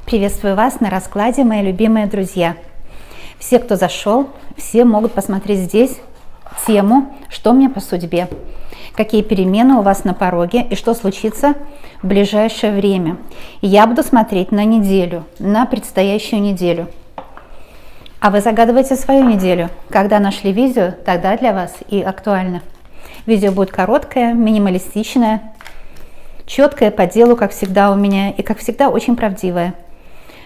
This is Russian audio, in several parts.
Приветствую вас на раскладе, мои любимые друзья. Все, кто зашел, все могут посмотреть здесь тему «Что мне по судьбе?», какие перемены у вас на пороге и что случится в ближайшее время. И я буду смотреть на неделю, на предстоящую неделю. А вы загадываете свою неделю. Когда нашли видео, тогда для вас и актуально. Видео будет короткое, минималистичное, четкое по делу, как всегда у меня, и, как всегда, очень правдивое.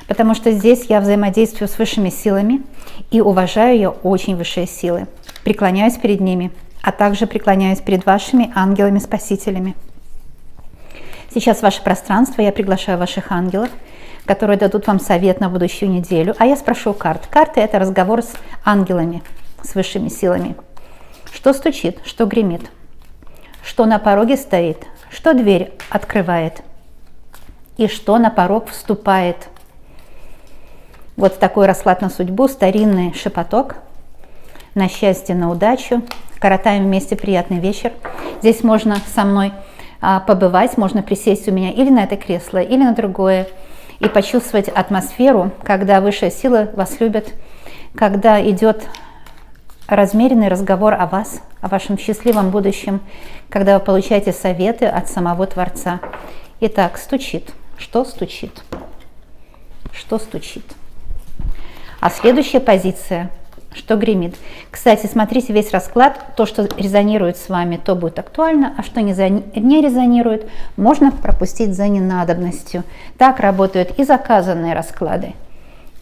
Потому что здесь я взаимодействую с высшими силами и уважаю я очень высшие силы. Преклоняюсь перед ними, а также преклоняюсь перед вашими ангелами-спасителями. Сейчас в ваше пространство я приглашаю ваших ангелов, которые дадут вам совет на будущую неделю. А я спрошу у карт. Карты – это разговор с ангелами, с высшими силами. Что стучит, что гремит, что на пороге стоит, что дверь открывает и что на порог вступает. Вот такой расклад на судьбу, старинный шепоток, на счастье, на удачу. Коротаем вместе приятный вечер. Здесь можно со мной побывать, можно присесть у меня или на это кресло, или на другое, и почувствовать атмосферу, когда высшая сила вас любит, когда идет размеренный разговор о вас, о вашем счастливом будущем, когда вы получаете советы от самого Творца. Итак, стучит. Что стучит? Что стучит? А следующая позиция, что гремит. Кстати, смотрите весь расклад. То, что резонирует с вами, то будет актуально, а что не резонирует, можно пропустить за ненадобностью. Так работают и заказанные расклады,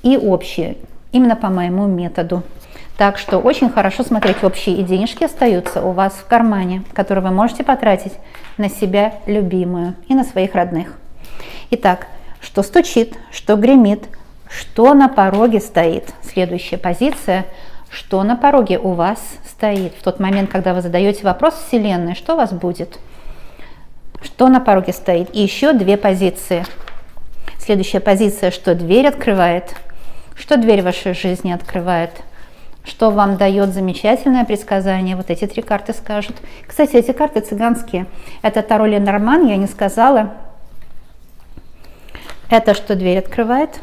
и общие, именно по моему методу. Так что очень хорошо смотреть общие, и денежки остаются у вас в кармане, которые вы можете потратить на себя любимую и на своих родных. Итак, что стучит, что гремит, что на пороге стоит. Следующая позиция, что на пороге у вас стоит. В тот момент, когда вы задаете вопрос Вселенной, что у вас будет? Что на пороге стоит? И еще две позиции. Следующая позиция, что дверь открывает, что дверь в вашей жизни открывает, что вам дает замечательное предсказание. Вот эти три карты скажут. Кстати, эти карты цыганские. Это Таро Ленорман, я не сказала. Это что дверь открывает.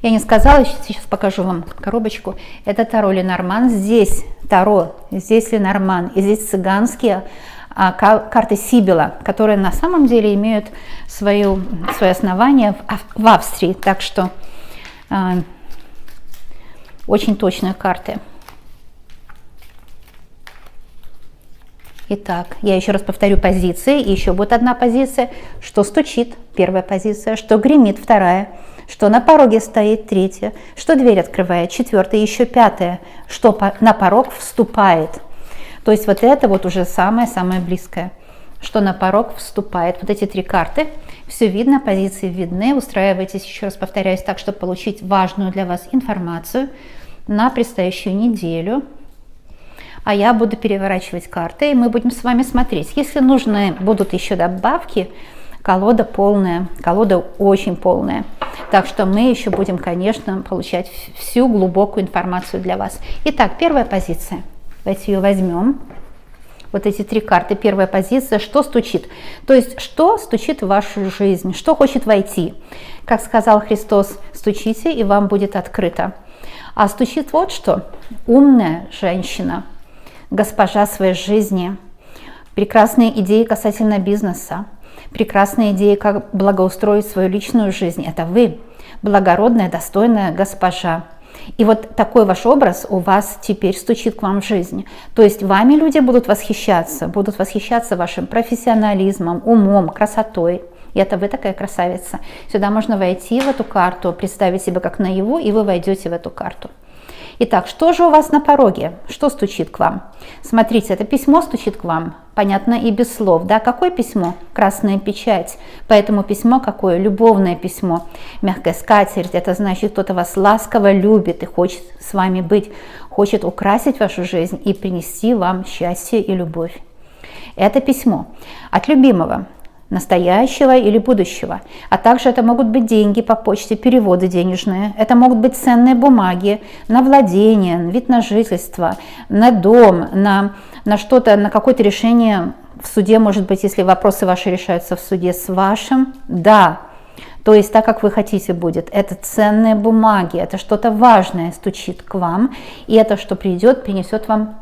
Я не сказала, сейчас покажу вам коробочку. Это Таро Ленорман. Здесь Таро, здесь Ленорман, и здесь цыганские карты Сибила, которые на самом деле имеют свое основание в Австрии. Так что очень точные карты. Итак, я еще раз повторю позиции. И еще будет одна позиция. Что стучит? Первая позиция. Что гремит? Вторая. Что на пороге стоит? Третья. Что дверь открывает? Четвертая. Еще пятая. Что на порог вступает? То есть вот это вот уже самое-самое близкое. Что на порог вступает. Вот эти три карты. Все видно, позиции видны. Устраивайтесь, еще раз повторяюсь, так, чтобы получить важную для вас информацию на предстоящую неделю. А я буду переворачивать карты, и мы будем с вами смотреть. Если нужны будут еще добавки, колода полная, колода очень полная. Так что мы еще будем, конечно, получать всю глубокую информацию для вас. Итак, первая позиция. Давайте ее возьмем. Вот эти три карты. Первая позиция. Что стучит? То есть, что стучит в вашу жизнь? Что хочет войти? Как сказал Христос, стучите, и вам будет открыто. А стучит вот что. Умная женщина, госпожа своей жизни, прекрасные идеи касательно бизнеса, прекрасные идеи, как благоустроить свою личную жизнь. Это вы, благородная, достойная госпожа. И вот такой ваш образ у вас теперь стучит к вам в жизнь. То есть вами люди будут восхищаться вашим профессионализмом, умом, красотой. И это вы такая красавица. Сюда можно войти в эту карту, представить себя как наяву, и вы войдете в эту карту. Итак, что же у вас на пороге? Что стучит к вам? Смотрите, это письмо стучит к вам. Понятно и без слов. Да? Какое письмо? Красная печать. Поэтому письмо какое? Любовное письмо. Мягкая скатерть. Это значит, кто-то вас ласково любит и хочет с вами быть. Хочет украсить вашу жизнь и принести вам счастье и любовь. Это письмо от любимого. Настоящего или будущего. А также это могут быть деньги по почте, переводы денежные. Это могут быть ценные бумаги на владение, на вид на жительство, на дом, на что-то, на какое-то решение в суде, может быть, если вопросы ваши решаются в суде с вашим «да». То есть так, как вы хотите будет. Это ценные бумаги, это что-то важное стучит к вам, и это, что придет, принесет вам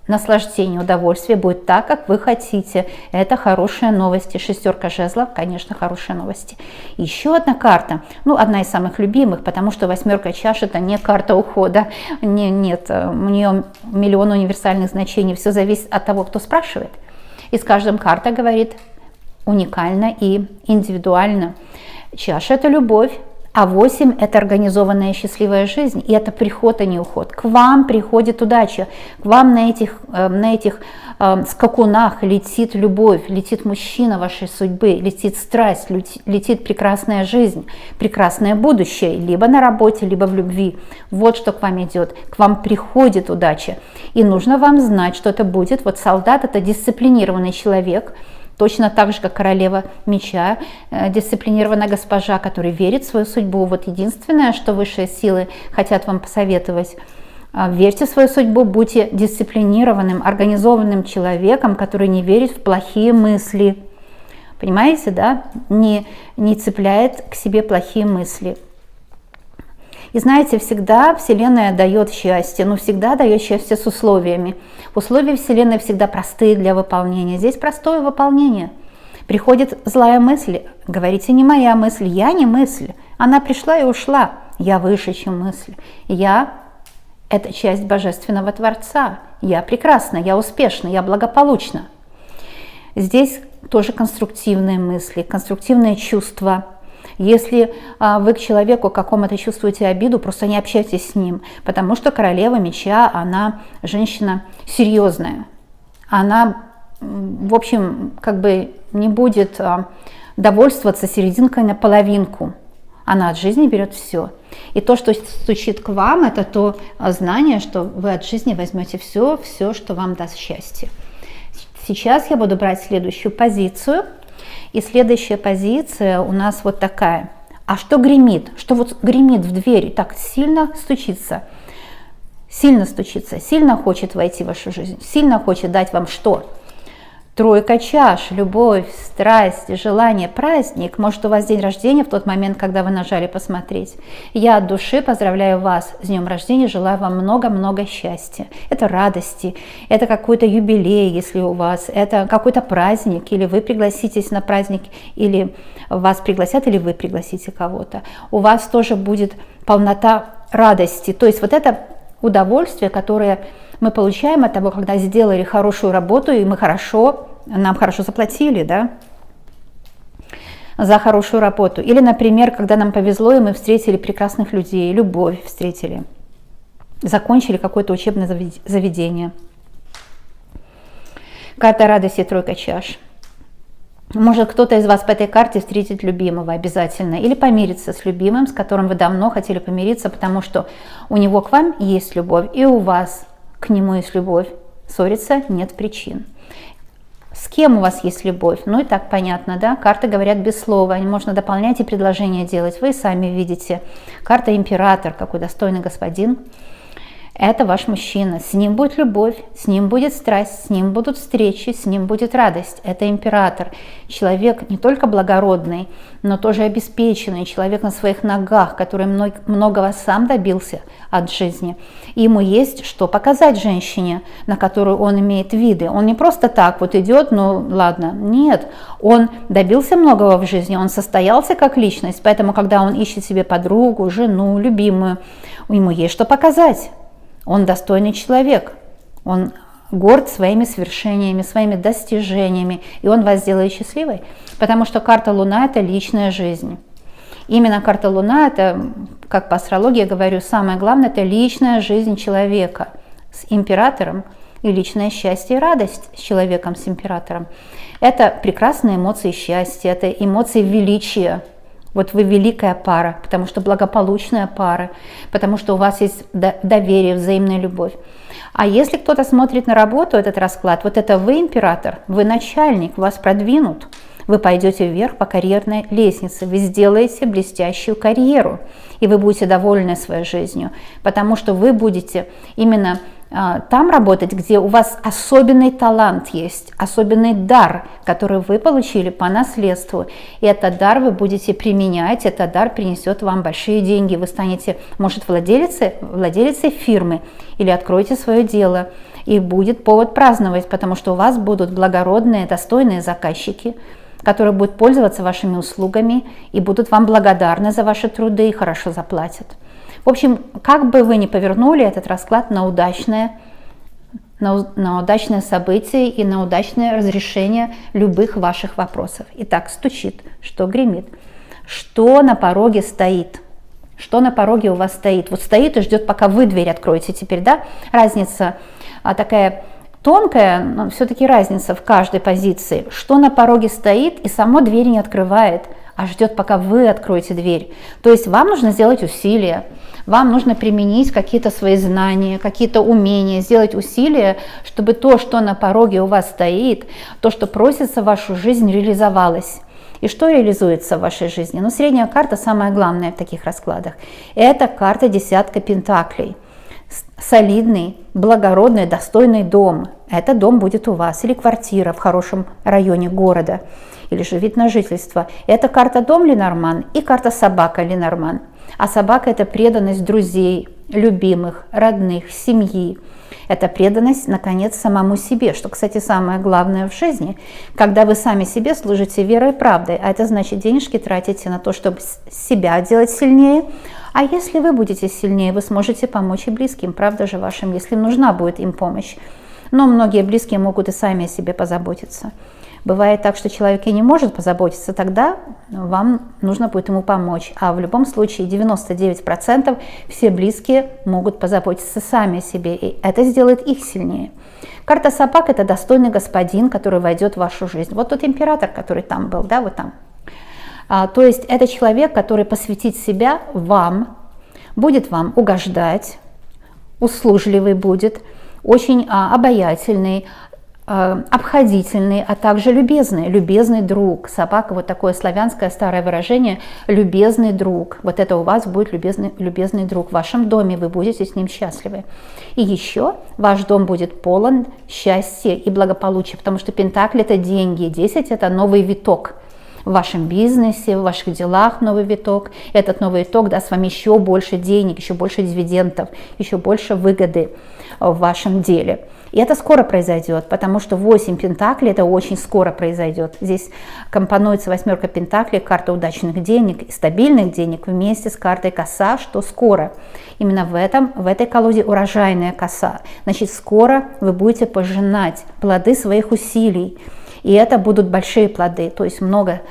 наслаждение, удовольствие, будет так, как вы хотите. Это хорошие новости. Шестерка жезлов, конечно, хорошие новости. Еще одна карта, ну, одна из самых любимых, потому что восьмерка чаш – это не карта ухода. Нет, у нее миллион универсальных значений. Все зависит от того, кто спрашивает. И с каждым карта говорит уникально и индивидуально. Чаша – это любовь. А 8 – это организованная счастливая жизнь, и это приход, а не уход. К вам приходит удача, к вам на этих скакунах летит любовь, летит мужчина вашей судьбы, летит страсть, летит прекрасная жизнь, прекрасное будущее, либо на работе, либо в любви. Вот что к вам идет, к вам приходит удача. И нужно вам знать, что это будет. Вот солдат – это дисциплинированный человек, точно так же, как королева меча, дисциплинированная госпожа, которая верит в свою судьбу. Вот единственное, что высшие силы хотят вам посоветовать: верьте в свою судьбу, будьте дисциплинированным, организованным человеком, который не верит в плохие мысли. Понимаете, да? Не цепляет к себе плохие мысли. И знаете, всегда Вселенная дает счастье, но всегда дает счастье с условиями. Условия Вселенной всегда простые для выполнения. Здесь простое выполнение. Приходит злая мысль, говорите: не моя мысль, я не мысль. Она пришла и ушла. Я выше, чем мысль. Я – это часть Божественного Творца. Я прекрасна, я успешна, я благополучна. Здесь тоже конструктивные мысли, конструктивные чувства. Если вы к человеку какому-то чувствуете обиду, просто не общайтесь с ним, потому что королева меча, она женщина серьезная. Она, в общем, как бы не будет довольствоваться серединкой на половинку. Она от жизни берет все. И то, что стучит к вам, это то знание, что вы от жизни возьмете все, что вам даст счастье. Сейчас я буду брать следующую позицию. И следующая позиция у нас вот такая. А что гремит? Что вот гремит в дверь, так сильно стучится, сильно хочет войти в вашу жизнь, сильно хочет дать вам что? Тройка чаш, любовь, страсть, желание, праздник. Может, у вас день рождения в тот момент, когда вы нажали посмотреть. Я от души поздравляю вас с днем рождения, желаю вам много-много счастья. Это радости, это какой-то юбилей, если у вас, это какой-то праздник, или вы пригласитесь на праздник, или вас пригласят, или вы пригласите кого-то. У вас тоже будет полнота радости. То есть вот это удовольствие, которое мы получаем от того, когда сделали хорошую работу, и нам хорошо заплатили, да, за хорошую работу. Или, например, когда нам повезло, и мы встретили прекрасных людей, любовь встретили, закончили какое-то учебное заведение. Карта радости, тройка чаш. Может, кто-то из вас по этой карте встретит любимого обязательно, или помирится с любимым, с которым вы давно хотели помириться, потому что у него к вам есть любовь, и у вас к нему есть любовь. Ссориться нет причин. С кем у вас есть любовь? Ну и так понятно, да? Карты говорят без слова, можно дополнять и предложения делать. Вы сами видите. Карта император, какой достойный господин. Это ваш мужчина. С ним будет любовь, с ним будет страсть, с ним будут встречи, с ним будет радость. Это император. Человек не только благородный, но тоже обеспеченный. Человек на своих ногах, который многого сам добился от жизни. И ему есть что показать женщине, на которую он имеет виды. Он не просто так вот идет, ну ладно. Нет, он добился многого в жизни, он состоялся как личность. Поэтому, когда он ищет себе подругу, жену, любимую, ему есть что показать. Он достойный человек, он горд своими свершениями, своими достижениями, и он вас сделает счастливой, потому что карта Луна – это личная жизнь. Именно карта Луна – это, как по астрологии я говорю, самое главное – это личная жизнь человека с императором и личное счастье и радость с человеком, с императором. Это прекрасные эмоции счастья, это эмоции величия. Вот вы великая пара, потому что благополучная пара, потому что у вас есть доверие, взаимная любовь. А если кто-то смотрит на работу, этот расклад, вот это вы император, вы начальник, вас продвинут, вы пойдете вверх по карьерной лестнице, вы сделаете блестящую карьеру, и вы будете довольны своей жизнью, потому что вы будете именно там работать, где у вас особенный талант есть, особенный дар, который вы получили по наследству. И этот дар вы будете применять, этот дар принесет вам большие деньги. Вы станете, может, владелицей фирмы или откроете свое дело. И будет повод праздновать, потому что у вас будут благородные, достойные заказчики, которые будут пользоваться вашими услугами и будут вам благодарны за ваши труды и хорошо заплатят. В общем, как бы вы ни повернули этот расклад на удачное событие и на удачное разрешение любых ваших вопросов. Итак, стучит, что гремит, что на пороге стоит, что на пороге у вас стоит. Вот стоит и ждет, пока вы дверь откроете теперь, да? Разница такая тонкая, но все-таки разница в каждой позиции. Что на пороге стоит и само дверь не открывает, а ждет, пока вы откроете дверь. То есть вам нужно сделать усилия, вам нужно применить какие-то свои знания, какие-то умения, сделать усилия, чтобы то, что на пороге у вас стоит, то, что просится в вашу жизнь, реализовалось. И что реализуется в вашей жизни? Ну, средняя карта самая главная в таких раскладах. Это карта десятка пентаклей. Солидный, благородный, достойный дом. Этот дом будет у вас. Или квартира в хорошем районе города. Или же вид на жительство. Это карта дом Ленорман и карта собака Ленорман. А собака – это преданность друзей, любимых, родных, семьи. Это преданность, наконец, самому себе, что, кстати, самое главное в жизни, когда вы сами себе служите верой и правдой. А это значит, денежки тратите на то, чтобы себя делать сильнее. А если вы будете сильнее, вы сможете помочь и близким, правда же вашим, если нужна будет им помощь. Но многие близкие могут и сами о себе позаботиться. Бывает так, что человек и не может позаботиться, тогда вам нужно будет ему помочь. А в любом случае 99% все близкие могут позаботиться сами о себе, и это сделает их сильнее. Карта собак – это достойный господин, который войдет в вашу жизнь. Вот тот император, который там был, да, вот там. То есть это человек, который посвятит себя вам, будет вам угождать, услужливый будет, очень обаятельный, обходительный, а также любезный друг. Собака, вот такое славянское старое выражение, любезный друг. Вот это у вас будет любезный друг. В вашем доме вы будете с ним счастливы. И еще ваш дом будет полон счастья и благополучия, потому что пентакли – это деньги, 10 – это новый виток. В вашем бизнесе, в ваших делах новый виток. Этот новый виток даст вам еще больше денег, еще больше дивидендов, еще больше выгоды в вашем деле. И это скоро произойдет, потому что 8 пентаклей – это очень скоро произойдет. Здесь компонуется 8 пентаклей, карта удачных денег и стабильных денег вместе с картой коса, что скоро. Именно в этой колоде урожайная коса. Значит, скоро вы будете пожинать плоды своих усилий. И это будут большие плоды, то есть много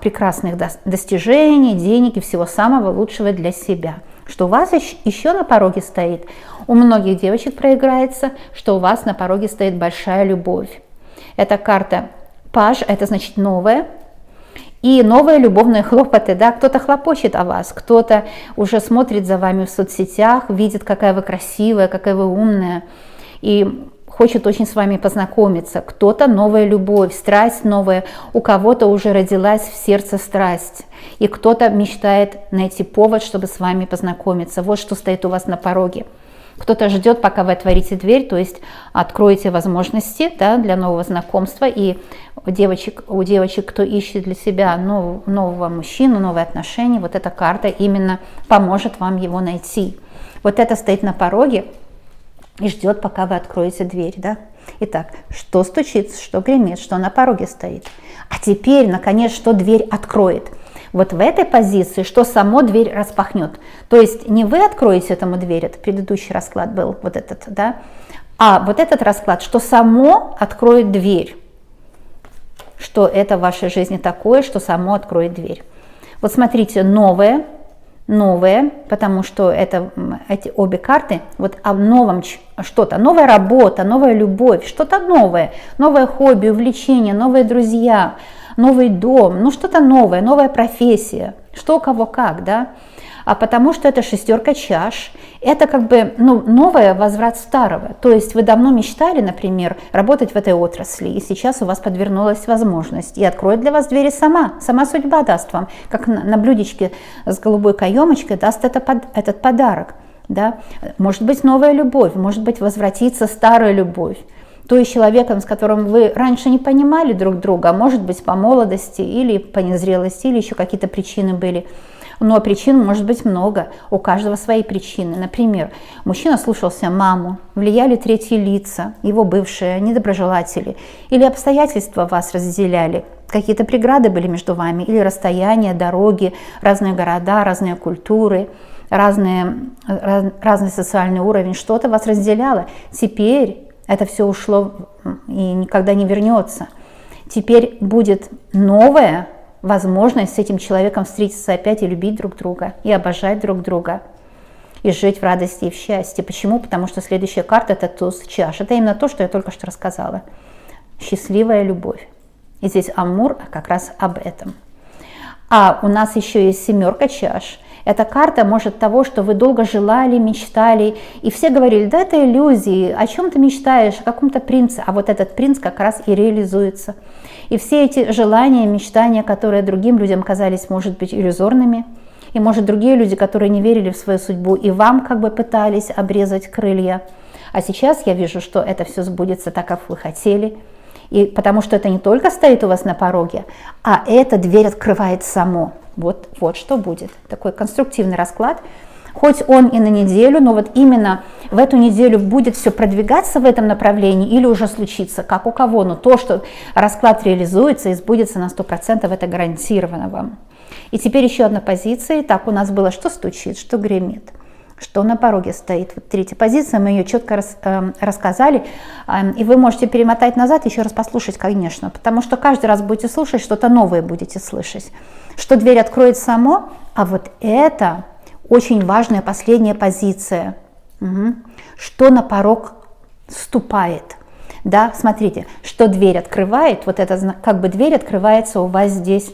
прекрасных достижений, денег и всего самого лучшего для себя. Что у вас еще на пороге стоит, у многих девочек проиграется, что у вас на пороге стоит большая любовь. Это карта паж, это значит новое. И новые любовные хлопоты, да, кто-то хлопочет о вас, кто-то уже смотрит за вами в соцсетях, видит, какая вы красивая, какая вы умная, и хочет очень с вами познакомиться. Кто-то новая любовь, страсть новая, у кого-то уже родилась в сердце страсть, и кто-то мечтает найти повод, чтобы с вами познакомиться. Вот что стоит у вас на пороге. Кто-то ждет, пока вы отворите дверь, то есть откроете возможности, да, для нового знакомства. И у девочек, кто ищет для себя нового мужчину, новые отношения, вот эта карта именно поможет вам его найти. Вот это стоит на пороге и ждет, пока вы откроете дверь, да? Итак, что стучится, что гремит, что на пороге стоит. А теперь, наконец, что дверь откроет. Вот в этой позиции, что само дверь распахнет. То есть не вы откроете этому дверь, это предыдущий расклад был, вот этот, да? А вот этот расклад, что само откроет дверь. Что это в вашей жизни такое, что само откроет дверь. Вот смотрите, новое, потому что эти обе карты вот о новом что-то, новая работа, новая любовь, что-то новое хобби, увлечение, новые друзья, новый дом, ну что-то новое, новая профессия, что у кого как, да, а потому что это шестерка чаш, это как бы новый возврат старого, то есть вы давно мечтали, например, работать в этой отрасли, и сейчас у вас подвернулась возможность, и откроет для вас двери сама судьба даст вам, как на блюдечке с голубой каемочкой даст этот подарок. да? Может быть новая любовь, может быть возвратится старая любовь. То есть человеком, с которым вы раньше не понимали друг друга, а может быть по молодости или по незрелости, или еще какие-то причины были. Но причин может быть много, у каждого свои причины. Например, мужчина слушался маму, влияли третьи лица, его бывшие, недоброжелатели, или обстоятельства вас разделяли, какие-то преграды были между вами, или расстояния, дороги, разные города, разные культуры, разный социальный уровень, что-то вас разделяло. Теперь это все ушло и никогда не вернется. Теперь будет новое, возможность с этим человеком встретиться опять и любить друг друга, и обожать друг друга, и жить в радости и в счастье. Почему? Потому что следующая карта – это туз чаш. Это именно то, что я только что рассказала. Счастливая любовь. И здесь Амур как раз об этом. А у нас еще есть семерка чаш. Эта карта может того, что вы долго желали, мечтали, и все говорили, да это иллюзии, о чем ты мечтаешь, о каком-то принце, а вот этот принц как раз и реализуется. И все эти желания, мечтания, которые другим людям казались, может быть, иллюзорными, и может другие люди, которые не верили в свою судьбу, и вам как бы пытались обрезать крылья. А сейчас я вижу, что это все сбудется так, как вы хотели, и потому что это не только стоит у вас на пороге, а эта дверь открывает само. Вот что будет. Такой конструктивный расклад. Хоть он и на неделю, но вот именно в эту неделю будет все продвигаться в этом направлении или уже случится, как у кого. Но то, что расклад реализуется и сбудется на 100%, это гарантировано вам. И теперь еще одна позиция. Так, у нас было, что стучит, что гремит, что на пороге стоит. Вот третья позиция, мы ее четко рассказали. И вы можете перемотать назад, еще раз послушать, конечно, потому что каждый раз будете слушать, что-то новое будете слышать. Что дверь откроет само, а вот это очень важная последняя позиция. Что на порог ступает. Да, смотрите, что дверь открывает, вот это как бы дверь открывается у вас здесь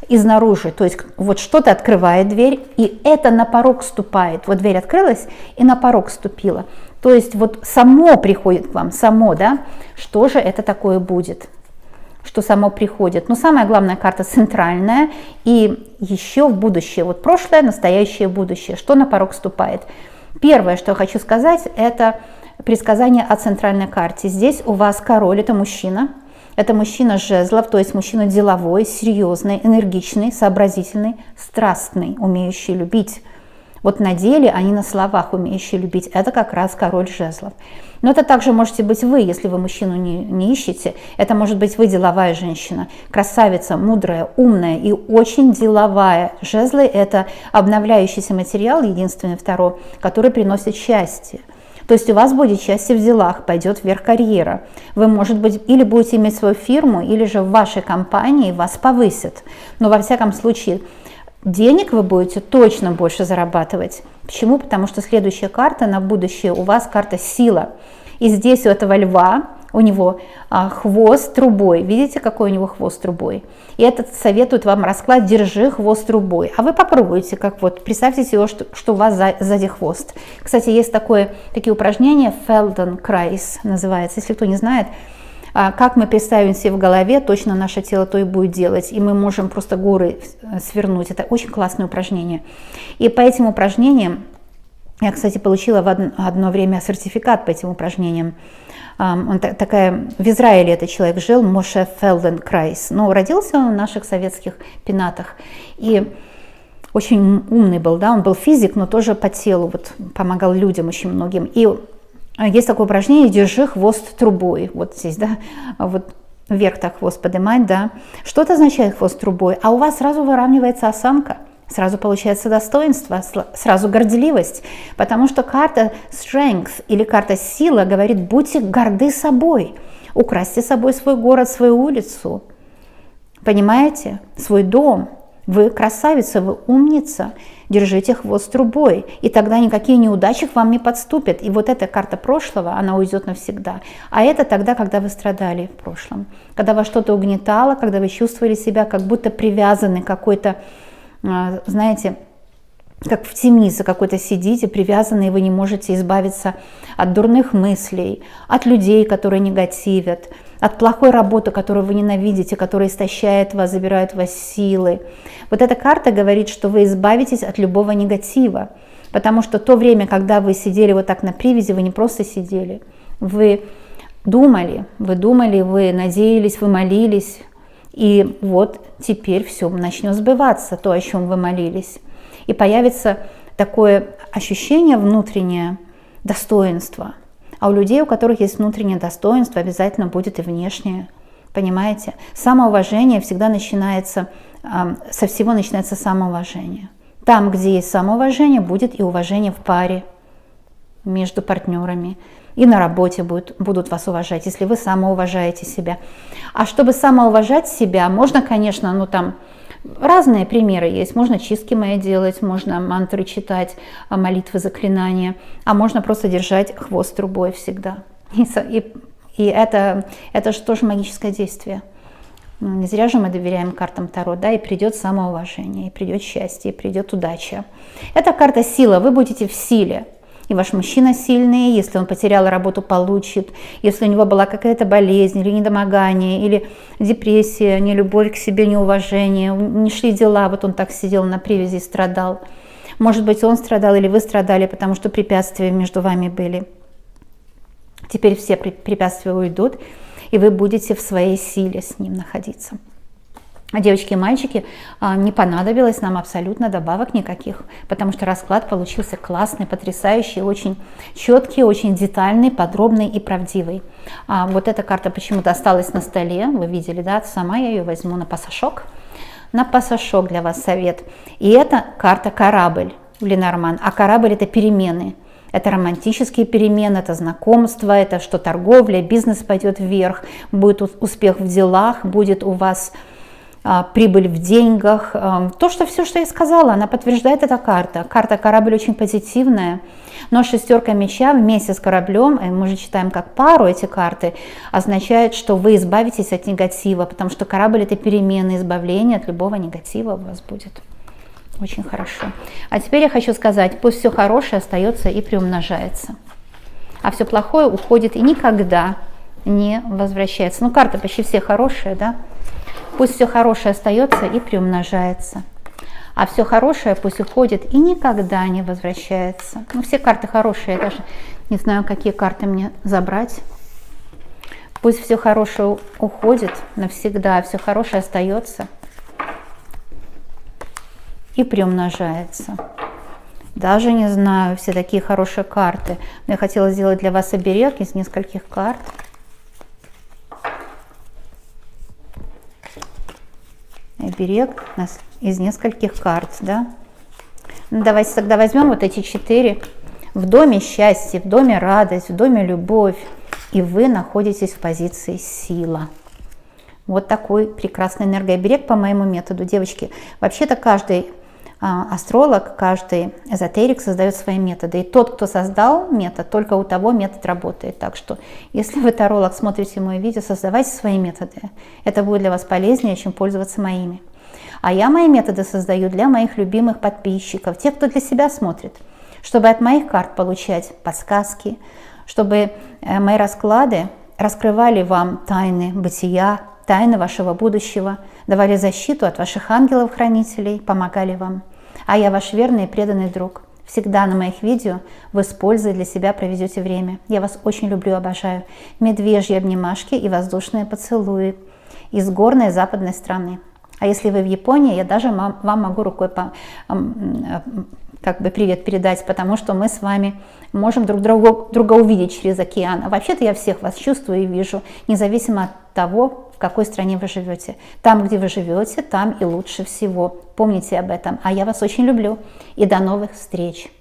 изнаружи. То есть вот что-то открывает дверь, и это на порог ступает. Вот дверь открылась и на порог ступила. То есть вот само приходит к вам, само, да, что же это такое будет? Что само приходит. Но самая главная карта центральная и еще в будущее. Вот прошлое, настоящее, будущее. Что на порог ступает? Первое, что я хочу сказать, это предсказание о центральной карте. Здесь у вас король, это мужчина жезлов, то есть мужчина деловой, серьезный, энергичный, сообразительный, страстный, умеющий любить. Вот на деле, а не на словах умеющий любить. Это как раз король жезлов. Но это также можете быть вы, если вы мужчину не ищете. Это может быть вы, деловая женщина, красавица, мудрая, умная и очень деловая. Жезлы – это обновляющийся материал, единственный, второй, который приносит счастье. То есть у вас будет счастье в делах, пойдет вверх карьера. Вы, может быть, или будете иметь свою фирму, или же в вашей компании вас повысят. Но во всяком случае, денег вы будете точно больше зарабатывать. Почему? Потому что следующая карта на будущее у вас карта сила. И здесь у этого льва, у него хвост трубой. Видите, какой у него хвост трубой? И этот советует вам расклад «держи хвост трубой». А вы попробуйте, как вот, представьте себе, что у вас сзади хвост. Кстати, есть такие упражнения, Feldenkrais называется, если кто не знает. Как мы представим себе в голове, точно наше тело то и будет делать. И мы можем просто горы свернуть. Это очень классное упражнение. И по этим упражнениям, я, кстати, получила в одно время сертификат по этим упражнениям. В Израиле этот человек жил, Моше Feldenkrais. Но родился он в наших советских пенатах. И очень умный был, да, он был физик, но тоже по телу, вот, помогал людям очень многим. И есть такое упражнение «держи хвост трубой». Вот здесь, да, вот вверх так хвост поднимать, да. Что это означает хвост трубой? А у вас сразу выравнивается осанка, сразу получается достоинство, сразу горделивость. Потому что карта strength или карта сила говорит: будьте горды собой, украсьте собой свой город, свою улицу. Понимаете? Свой дом. Вы красавица, вы умница, держите хвост трубой, и тогда никакие неудачи к вам не подступят. И вот эта карта прошлого, она уйдет навсегда. А это тогда, когда вы страдали в прошлом, когда вас что-то угнетало, когда вы чувствовали себя как будто привязаны к какой-то, знаете, как в темнице какой-то сидите, привязанные, вы не можете избавиться от дурных мыслей, от людей, которые негативят, от плохой работы, которую вы ненавидите, которая истощает вас, забирает у вас силы. Вот эта карта говорит, что вы избавитесь от любого негатива. Потому что то время, когда вы сидели вот так на привязи, вы не просто сидели, вы думали, вы надеялись, вы молились. И вот теперь все начнет сбываться, то, о чем вы молились. И появится такое ощущение внутреннее достоинства. А у людей, у которых есть внутреннее достоинство, обязательно будет и внешнее. Понимаете? Самоуважение всегда начинается, со всего начинается самоуважение. Там, где есть самоуважение, будет и уважение в паре, между партнерами. И на работе будут вас уважать, если вы самоуважаете себя. А чтобы самоуважать себя, можно, конечно, ну там разные примеры есть. Можно чистки мои делать, можно мантры читать, молитвы, заклинания, а можно просто держать хвост трубой всегда. И это же тоже магическое действие. Ну, не зря же мы доверяем картам Таро, да, и придет самоуважение, и придет счастье, и придет удача. Это карта сила, вы будете в силе. И ваш мужчина сильный, если он потерял работу, получит. Если у него была какая-то болезнь, или недомогание, или депрессия, нелюбовь к себе, неуважение, не шли дела, вот он так сидел на привязи и страдал. Может быть, он страдал или вы страдали, потому что препятствия между вами были. Теперь все препятствия уйдут, и вы будете в своей силе с ним находиться. Девочки и мальчики, не понадобилось нам абсолютно добавок никаких, потому что расклад получился классный, потрясающий, очень четкий, очень детальный, подробный и правдивый. Вот эта карта почему-то осталась на столе, вы видели, да, сама я ее возьму на пасашок. На пасашок для вас совет. И это карта корабль в Ленорман, а корабль это перемены. Это романтические перемены, это знакомство, это что торговля, бизнес пойдет вверх, будет успех в делах, будет у вас прибыль в деньгах. То, что все, что я сказала, она подтверждает эта карта. Карта корабль очень позитивная, но шестерка меча вместе с кораблем, мы же читаем как пару эти карты, означает, что вы избавитесь от негатива, потому что корабль это перемены, избавление от любого негатива у вас будет. Очень хорошо. А теперь я хочу сказать, пусть все хорошее остается и приумножается, а все плохое уходит и никогда не возвращается. Ну, карты почти все хорошие, да? Пусть все хорошее остается и приумножается, а все хорошее пусть уходит и никогда не возвращается. Ну, все карты хорошие, я даже не знаю, какие карты мне забрать. Пусть все хорошее уходит навсегда, а все хорошее остается и приумножается. Даже не знаю, все такие хорошие карты. Но я хотела сделать для вас оберег из нескольких карт. Оберег из нескольких карт, да. Ну, давайте тогда возьмем вот эти 4. В доме счастье, в доме радость, в доме любовь, и вы находитесь в позиции сила. Вот такой прекрасный энергооберег по моему методу. Девочки, вообще-то каждый астролог, каждый эзотерик создает свои методы. И тот, кто создал метод, только у того метод работает. Так что, если вы таролог, смотрите мои видео, создавайте свои методы. Это будет для вас полезнее, чем пользоваться моими. А я мои методы создаю для моих любимых подписчиков, тех, кто для себя смотрит, чтобы от моих карт получать подсказки, чтобы мои расклады раскрывали вам тайны бытия, тайны вашего будущего, давали защиту от ваших ангелов-хранителей, помогали вам. А я ваш верный и преданный друг. Всегда на моих видео вы с пользой для себя проведете время. Я вас очень люблю, обожаю. Медвежьи обнимашки и воздушные поцелуи из горной западной страны. А если вы в Японии, я даже вам могу рукой как бы привет передать, потому что мы с вами можем друг друга увидеть через океан. А вообще-то я всех вас чувствую и вижу, независимо от того, в какой стране вы живете. Там, где вы живете, там и лучше всего. Помните об этом. А я вас очень люблю. И до новых встреч.